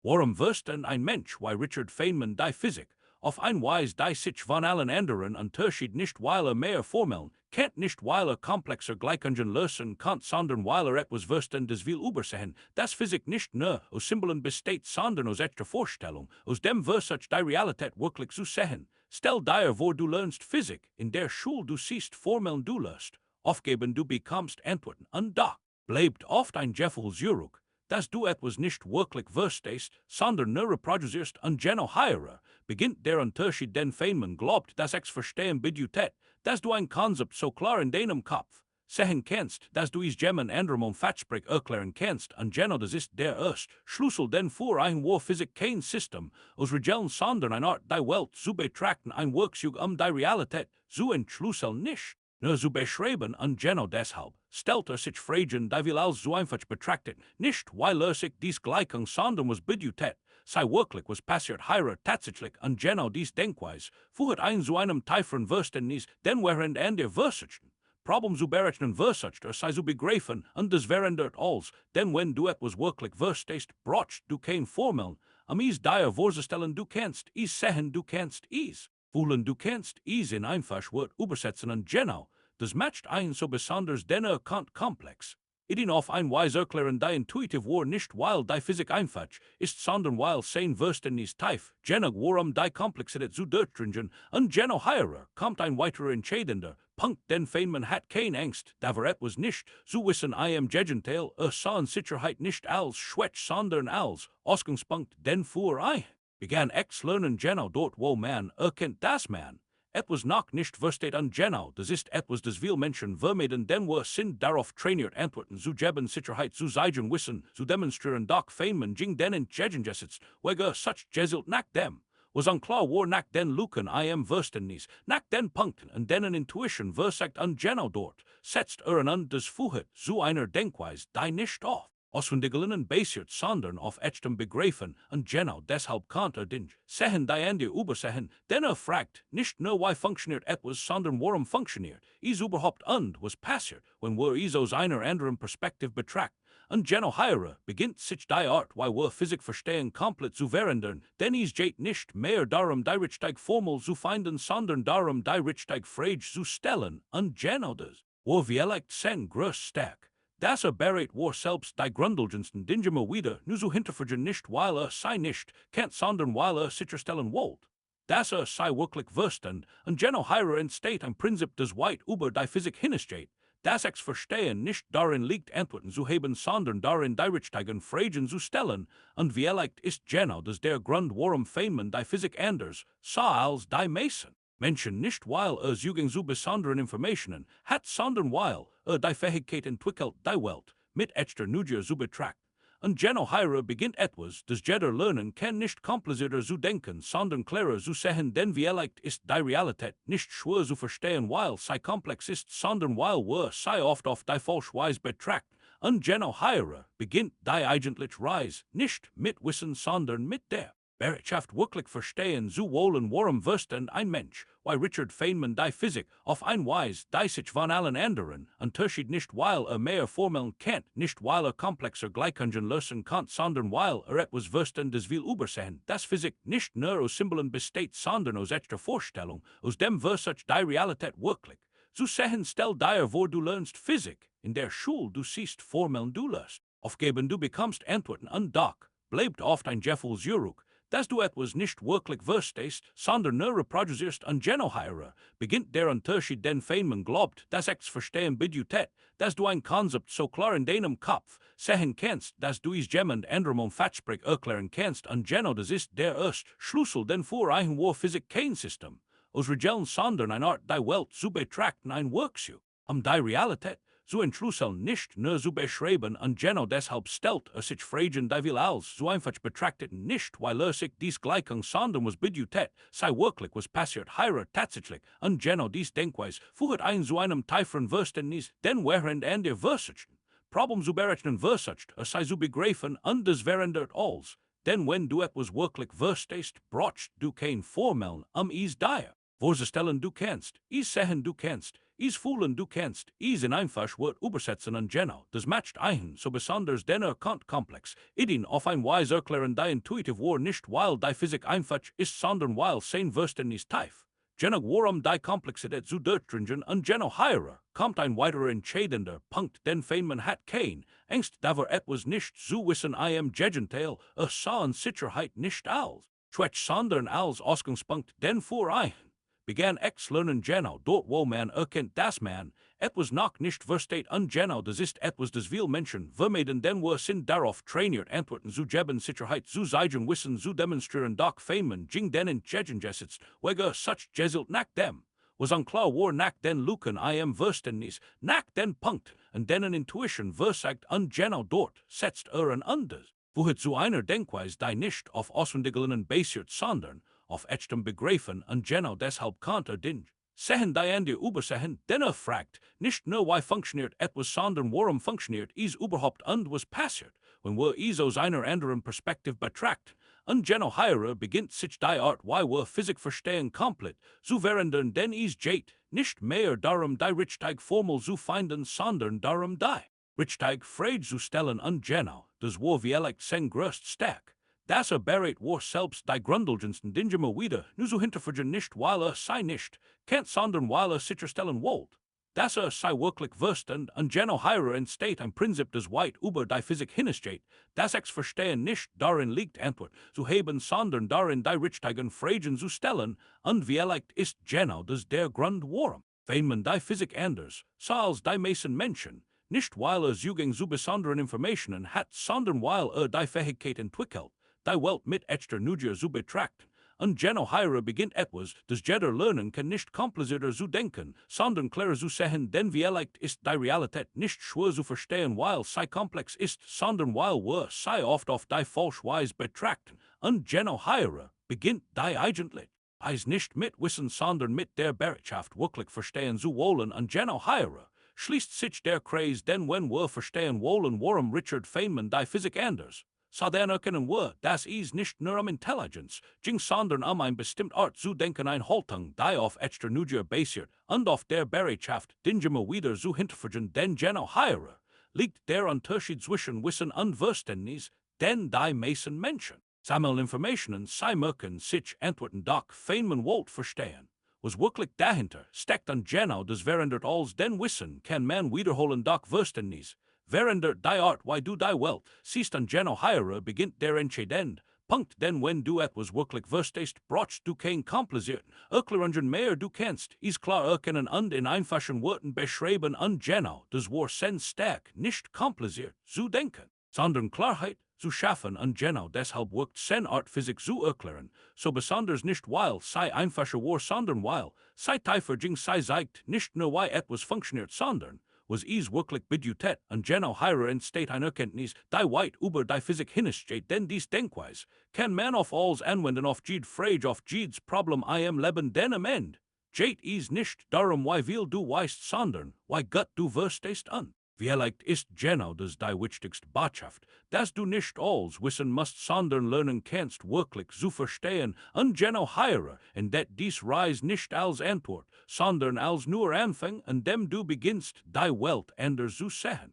Warum ein Mensch, why Richard Feynman die Physik, auf ein Weise die sich von allen anderen Unterschied nicht weil mehr Formeln, kennt nicht weil komplexer Gleichungen lösen kann, sondern weil etwas Verständnis will übersehen, das Physik nicht nur aus Symbolen besteht, sondern aus echter Vorstellung, aus dem Versuch die Realität wirklich zu sehen. Stell dir vor, du lernst Physik, in der Schule du siehst Formeln du löst, aufgeben du bekommst Antworten, und da bleibt oft ein Gefühl zurück, dass du etwas nicht wirklich verstehst, sondern nur reproduzierst, und genau hier beginnt der Unterschied, den Feynman glaubt, dass verstehen bedeutet, dass du ein Konzept so klar in deinem Kopf sehen kannst, dass du es jemand anderem Fatsprich erklären kannst, und genau das ist der erste Schlüssel, denn für ein War Physik kein System aus Regeln, sondern eine Art die Welt zu betrachten, ein Werkzeug die Realität zu entschlüsseln nicht nur zu beschreiben, und genau deshalb stellt sich Fragen, die will als so einfach betrachtet, nicht weil sich dies Gleichung, sondern was bedeutet, sei wirklich was passiert hier tatsächlich, und genau dies Denkweise führt ein zu einem tieferen Verständnis, denn während der Versuchten Problem zu berechnen versucht, sei zu begreifen, und das verändert alles, denn wenn du etwas wirklich verstehst, brauchst du kein Formeln, is dir vorzustellen du kannst, is sehen du kannst, is fühlen du kannst, is in einfach Wort übersetzen, und genau, das macht ein so besonders denner komplex. Ideen auf ein Weise erklären die intuitiv war nicht weil die Physik einfach ist, sondern weil sein Verständnis tief, genau warum die Komplexität zu durchdringen, und genau hier kommt ein weiterer entscheidender Punkt, denn Feynman hat keine Angst, da etwas nicht zu wissen, Gegenteil, sah in Sicherheit nicht als Schwäche, sondern als Ausgangspunkt, denn für begann lernen genau dort, wo man erkennt, dass man etwas noch nicht versteht, und genau, das ist etwas, das wir Menschen vermeiden, denn wir sind darauf trainiert, Antworten zu geben, Sicherheit zu zeigen, Wissen zu demonstrieren, doch Feynman ging den entgegengesetzt, wegen such Jeselt nach dem, was unklar war nach den Lücken Verständnis, nach den Punkten, und denen Intuition versagt, und genau dort setzt an das Fuhet zu einer Denkweise, die nicht auf auswendigelen basiert, sondern auf echtem Begreifen, und genau deshalb konnte den Sehen die Ende übersehen, denn fragt nicht nur, wie funktioniert etwas, sondern warum funktioniert es überhaupt, und was passiert, wenn wir es aus einer anderen Perspektive betrachten. Und genau hier beginnt sich die Art, wie wir Physik verstehen, komplett zu verändern, denn es geht nicht mehr darum, die richtige Formel zu finden, sondern darum, die richtige Frage zu stellen, und genau das, wo vielleicht sein größt stark. Das berät war selbst die grundlegendsten Dinge wieder, nur so hinterfragen nicht, weil sei nicht kennt, sondern weil sicherstellen wollt. Das sei wirklich Verstand, und genau hier entsteht ein Prinzip, das weit über die Physik hinausgeht. Das Verstehen nicht darin liegt, Antworten zu haben, sondern darin, die richtigen Fragen zu stellen, und vielleicht ist genau das der Grund, warum Feynman die Physik anders sah als die Menschen. Menschen nicht weil Zugang zu besonderen Informationen hat, sondern weil die Fähigkeit entwickelt, die Welt mit echter Neugier zu betrachten. Und genau hier beginnt etwas, das jeder lernen kann, nicht komplizierter zu denken, sondern klarer zu sehen, denn vielleicht ist die Realität nicht schwer zu verstehen, weil sie komplex ist, sondern weil wir sie oft auf die falsche Weise betrachten. Und genau hier beginnt die eigentliche Reise, nicht mit Wissen, sondern mit der Wissenschaft wirklich verstehen zu wollen, warum ein Mensch, why Richard Feynman die Physik auf ein Weise, die sich von allen anderen Unterschied nicht weil mehr Formeln kennt, nicht weil komplexer Gleichungen lösen kann, sondern weil etwas Verständnis will übersehen, dass Physik nicht nur aus Symbolen besteht, sondern aus echter Vorstellung, aus dem Versuch die Realität wirklich zu sehen. Stell dir vor, du lernst Physik, in der Schule du siehst Formeln du löst, aufgeben du bekommst Antworten, und doch bleibt oft ein Gefühl zurück, dass du etwas nicht wirklich verstehst, sondern nur reproduzierst, und genau hier beginnt der Unterschied, den Feynman glaubt, dass verstehen bedeutet, dass du ein Konzept so klar in deinem Kopf sehen kannst, dass du es jemand anderem Fatsprich erklären kannst, und genau das ist der erste Schlüssel, denn für ein War Physik kein System aus Regeln, sondern eine Art die Welt zu betrachten, ein Werkzeug die Realität zu entschlüsseln, nicht nur zu beschreiben, und genau deshalb stellt sich Fragen, die will als so einfach betrachtet, nicht weil sich dies Gleichung, sondern was bedeutet, sei wirklich was passiert hier tatsächlich, und genau dies Denkweise führt ein zu einem tieferen Verständnis, denn während der Versuchten Problem zu berechnen versucht, sei zu begreifen, und das verändert alles, denn wenn du etwas wirklich verstehst, brauchst du kein Formeln, es dir vorzustellen du kannst, es sehen du kannst, is fühlen du kannst, is in einfach Wort übersetzen und genau, das matcht ein, so besonders denner Kant-Komplex, idin auf ein Weise erklären die intuitive war nicht weil die Physik einfach ist, sondern weil sein Verständnis tief. Genug warum die Komplexität zu durchdringen und genau hierer kommt ein weiterer entscheidender Punkt, den Feynman hat kein Angst davor etwas nicht zu wissen im Gegenteil, sah in Sicherheit nicht als Schwäch, sondern als Ausgangspunkt, denn vor ein begann lernen genau, dort wo man erkennt, dass man etwas noch nicht versteht und genau das ist etwas, das viele Menschen vermeiden, denn wir sind darauf trainiert, Antworten zu geben, Sicherheit zu zeigen, Wissen zu demonstrieren, doch Feynman ging den entgegengesetzt, wege such jeselt nach dem, was unklar war nach den Luken im Verständnis, nach den Punkt, und denen Intuition versagt und genau dort setzt ein anders, woher zu einer Denkweise, die nicht auf Auswendiglernen basiert, sondern auf echtem Begreifen und genau deshalb konnte den Sehen die an die Übersehen, denner fragt, nicht nur wie funktioniert etwas, sondern warum funktioniert is überhaupt und was passiert, wenn wir is aus einer anderen Perspektive betracht. Und genau hierer beginnt sich die Art, wie wir Physik verstehen, komplett zu verändern, denn is geht nicht mehr darum, die Richtige Formel zu finden, sondern darum, die Richtige Frage zu stellen und genau, das war vielleicht sein größt stark. Das berät war selbst die grundlegendsten Dinge immer wieder, nur so hinterfragen nicht, weil sei nicht kennt, sondern weil sicherstellen wollt. Das sei wirklich verstand und genau hierer entsteht ein Prinzip, das weit über die Physik hinausgeht. Das Verstehen nicht darin liegt, Antwort zu haben, sondern darin die richtigen Fragen zu stellen, und vielleicht ist genau das der Grund, warum Feynman die Physik anders sah als die meisten Menschen, nicht weil Zugang zu besonderen Informationen hat, sondern weil die Fähigkeit entwickelt, die Welt mit echter Neugier zu betrachten. Und genau hierer beginnt etwas, das jeder lernen kann, nicht komplizierter zu denken, sondern klarer zu sehen, denn vielleicht ist die Realität nicht schwer zu verstehen, weil sie komplex ist, sondern weil wir sie oft auf die falsche Weise betrachten. Und genau hierer beginnt die eigentlich Eis nicht mit Wissen, sondern mit der Bereitschaft wirklich verstehen zu wollen, und genau hierer schließt sich der Kreis, denn wenn wir verstehen wollen, warum Richard Feynman die Physik anders so dann erkennen wir, dass es nicht nur Intelligenz ging, sondern ein bestimmt Art zu denken, eine Haltung, die auf echter Neugier basiert und auf der Bereitschaft, Dinge immer wieder zu hinterfragen, denn genau hierer liegt der Unterschied zwischen Wissen und Verständnis, denn die meisten Menschen sammeln Informationen, sie möchten sich antworten, doch Feynman wollte verstehen, was wirklich dahinter steckt, und genau das verändert als denn Wissen kann man wiederholen, doch Verständnis verändert die Art, wie du die Welt siehst, und genau hierer beginnt der entscheidende Punkt, denn wenn du etwas wirklich verstehst, brauchst du kein komplizierten Erklärungen mehr, du kannst es klar erkennen und in einfachen Worten beschreiben, und genau das war sein stark, nicht kompliziert zu denken, sondern Klarheit zu schaffen, und genau deshalb wirkt sein Art, Physik zu erklären, so besonders nicht weil sei einfacher war, sondern weil sei tiefer ging, sei zeigt nicht nur wie etwas funktioniert, sondern was is wirklich bedeutet, und genau hierer entsteht eine Erkenntnis, die weit über die Physik hinausgeht, denn dies Denkweise kann man auf alles anwenden, auf jede Frage, auf jedes Problem im Leben, denn am Ende geht es nicht darum, wie viel du weißt, sondern wie gut du verstehst, und vielleicht ist genau das die wichtigste Botschaft, dass du nicht alles wissen musst, sondern lernen kannst, wirklich zu verstehen, und genau hierer entdeckt dies Reis nicht als Antwort, sondern als nur Anfang, an dem du beginnst, die Welt anders zu sehen.